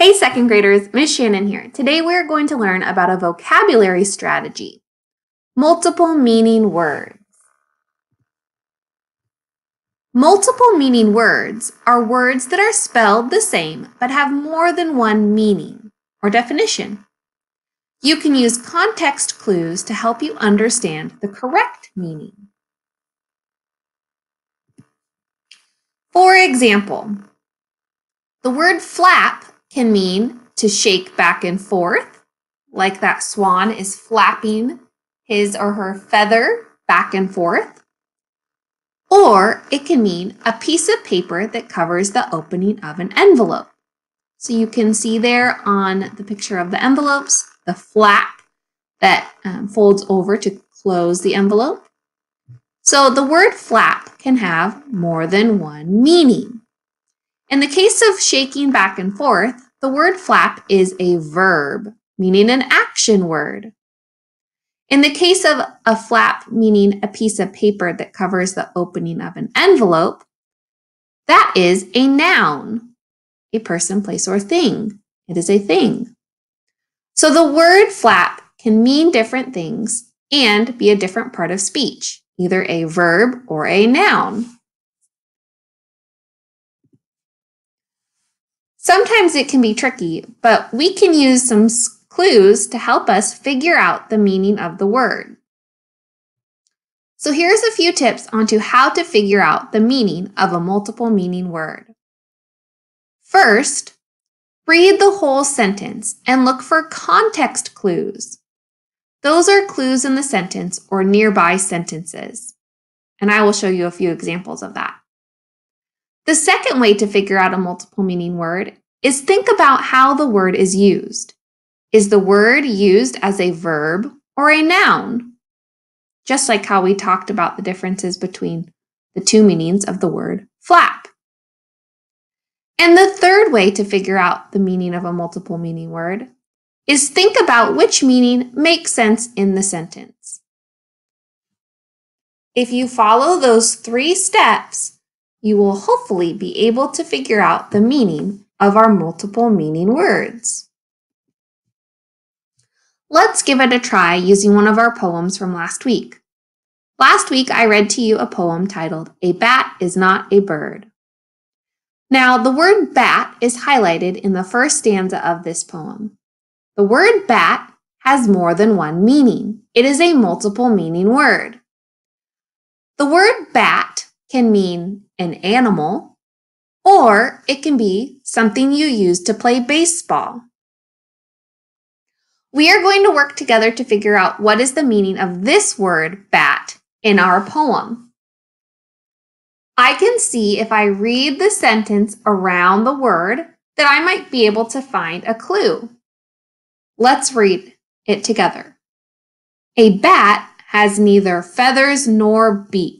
Hey second graders, Miss Shannon here. Today we're going to learn about a vocabulary strategy, multiple meaning words. Multiple meaning words are words that are spelled the same but have more than one meaning or definition. You can use context clues to help you understand the correct meaning. For example, the word flap can mean to shake back and forth, like that swan is flapping his or her feather back and forth. Or it can mean a piece of paper that covers the opening of an envelope. So you can see there on the picture of the envelopes, the flap that folds over to close the envelope. So the word flap can have more than one meaning. In the case of shaking back and forth, the word flap is a verb, meaning an action word. In the case of a flap meaning a piece of paper that covers the opening of an envelope, that is a noun, a person, place, or thing. It is a thing. So the word flap can mean different things and be a different part of speech, either a verb or a noun. Sometimes it can be tricky, but we can use some clues to help us figure out the meaning of the word. So here's a few tips onto how to figure out the meaning of a multiple meaning word. First, read the whole sentence and look for context clues. Those are clues in the sentence or nearby sentences, and I will show you a few examples of that. The second way to figure out a multiple meaning word is think about how the word is used. Is the word used as a verb or a noun? Just like how we talked about the differences between the two meanings of the word flap. And the third way to figure out the meaning of a multiple meaning word is think about which meaning makes sense in the sentence. If you follow those 3 steps, you will hopefully be able to figure out the meaning of our multiple meaning words. Let's give it a try using one of our poems from last week. Last week, I read to you a poem titled, "A Bat is Not a Bird." Now, the word bat is highlighted in the first stanza of this poem. The word bat has more than one meaning. It is a multiple meaning word. The word bat can mean an animal, or it can be something you use to play baseball. We are going to work together to figure out what is the meaning of this word, bat, in our poem. I can see if I read the sentence around the word that I might be able to find a clue. Let's read it together. A bat has neither feathers nor beak.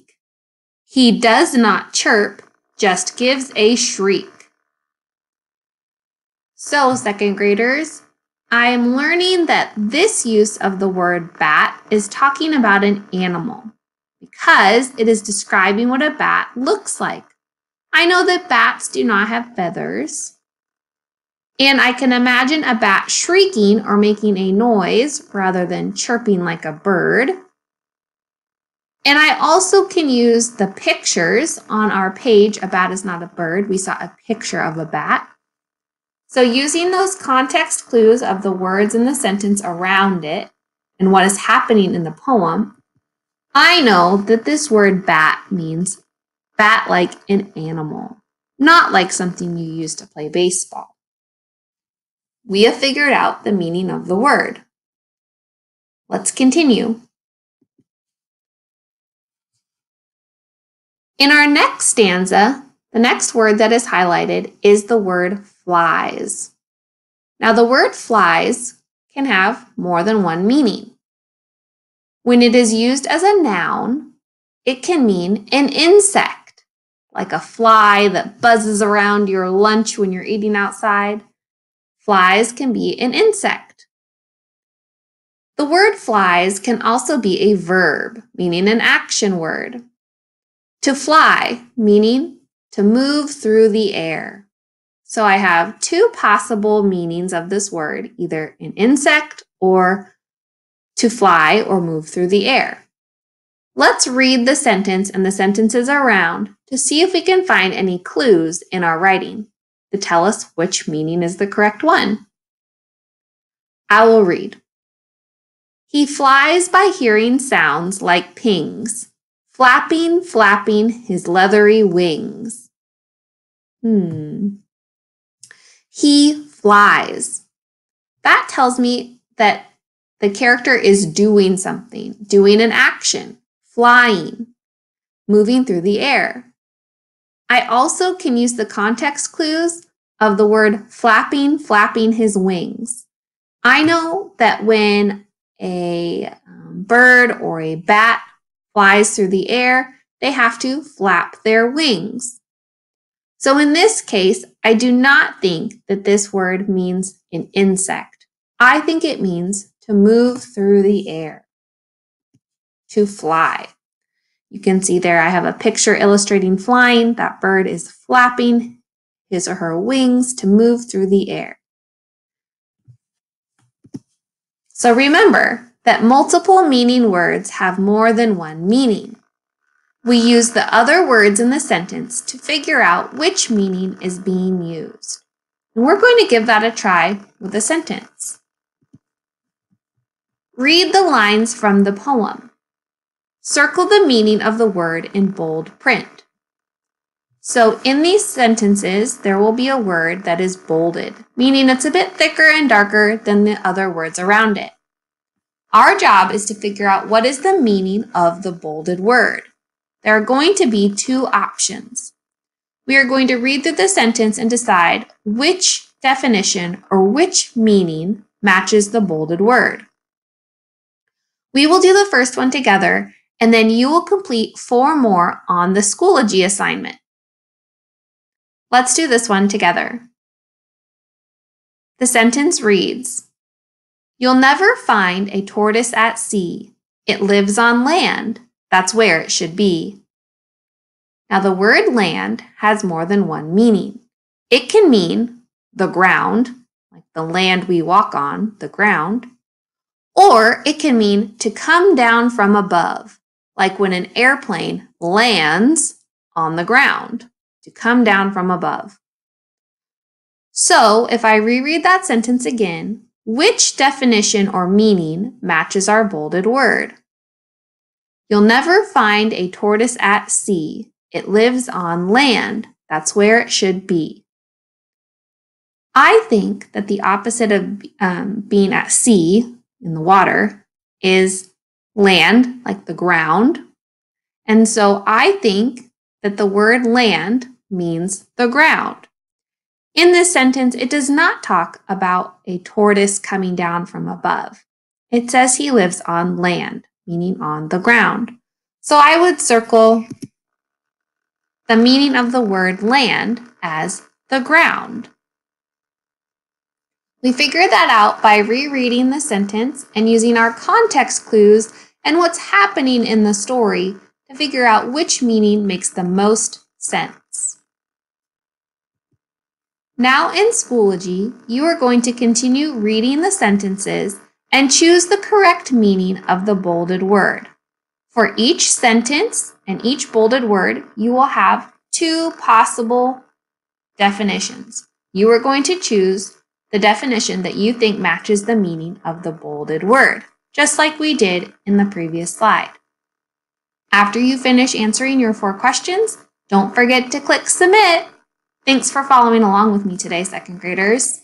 He does not chirp, just gives a shriek. So, second graders, I am learning that this use of the word bat is talking about an animal because it is describing what a bat looks like. I know that bats do not have feathers, and I can imagine a bat shrieking or making a noise rather than chirping like a bird. And I also can use the pictures on our page, "A Bat is Not a Bird." We saw a picture of a bat. So using those context clues of the words in the sentence around it and what is happening in the poem, I know that this word bat means bat like an animal, not like something you use to play baseball. We have figured out the meaning of the word. Let's continue. In our next stanza, the next word that is highlighted is the word flies. Now, the word flies can have more than one meaning. When it is used as a noun, it can mean an insect, like a fly that buzzes around your lunch when you're eating outside. Flies can be an insect. The word flies can also be a verb, meaning an action word. To fly, meaning to move through the air. So I have two possible meanings of this word, either an insect or to fly or move through the air. Let's read the sentence and the sentences around to see if we can find any clues in our writing to tell us which meaning is the correct one. I will read. He flies by hearing sounds like pings, flapping, flapping his leathery wings. He flies. That tells me that the character is doing something, doing an action, flying, moving through the air. I also can use the context clues of the word flapping, flapping his wings. I know that when a bird or a bat flies through the air, they have to flap their wings. So in this case, I do not think that this word means an insect. I think it means to move through the air, to fly. You can see there I have a picture illustrating flying. That bird is flapping his or her wings to move through the air. So remember that multiple meaning words have more than one meaning. We use the other words in the sentence to figure out which meaning is being used. And we're going to give that a try with a sentence. Read the lines from the poem. Circle the meaning of the word in bold print. So in these sentences, there will be a word that is bolded, meaning it's a bit thicker and darker than the other words around it. Our job is to figure out what is the meaning of the bolded word. There are going to be two options. We are going to read through the sentence and decide which definition or which meaning matches the bolded word. We will do the first one together, and then you will complete 4 more on the Schoology assignment. Let's do this one together. The sentence reads, "You'll never find a tortoise at sea. It lives on land. That's where it should be." Now the word land has more than one meaning. It can mean the ground, like the land we walk on, the ground, or it can mean to come down from above, like when an airplane lands on the ground, to come down from above. So if I reread that sentence again, which definition or meaning matches our bolded word? You'll never find a tortoise at sea. It lives on land. That's where it should be. I think that the opposite of being at sea, in the water, is land, like the ground. And so I think that the word land means the ground. In this sentence, it does not talk about a tortoise coming down from above. It says he lives on land, meaning on the ground. So I would circle the meaning of the word land as the ground. We figured that out by rereading the sentence and using our context clues and what's happening in the story to figure out which meaning makes the most sense. Now in Schoology, you are going to continue reading the sentences and choose the correct meaning of the bolded word. For each sentence and each bolded word, you will have 2 possible definitions. You are going to choose the definition that you think matches the meaning of the bolded word, just like we did in the previous slide. After you finish answering your 4 questions, don't forget to click submit. Thanks for following along with me today, second graders.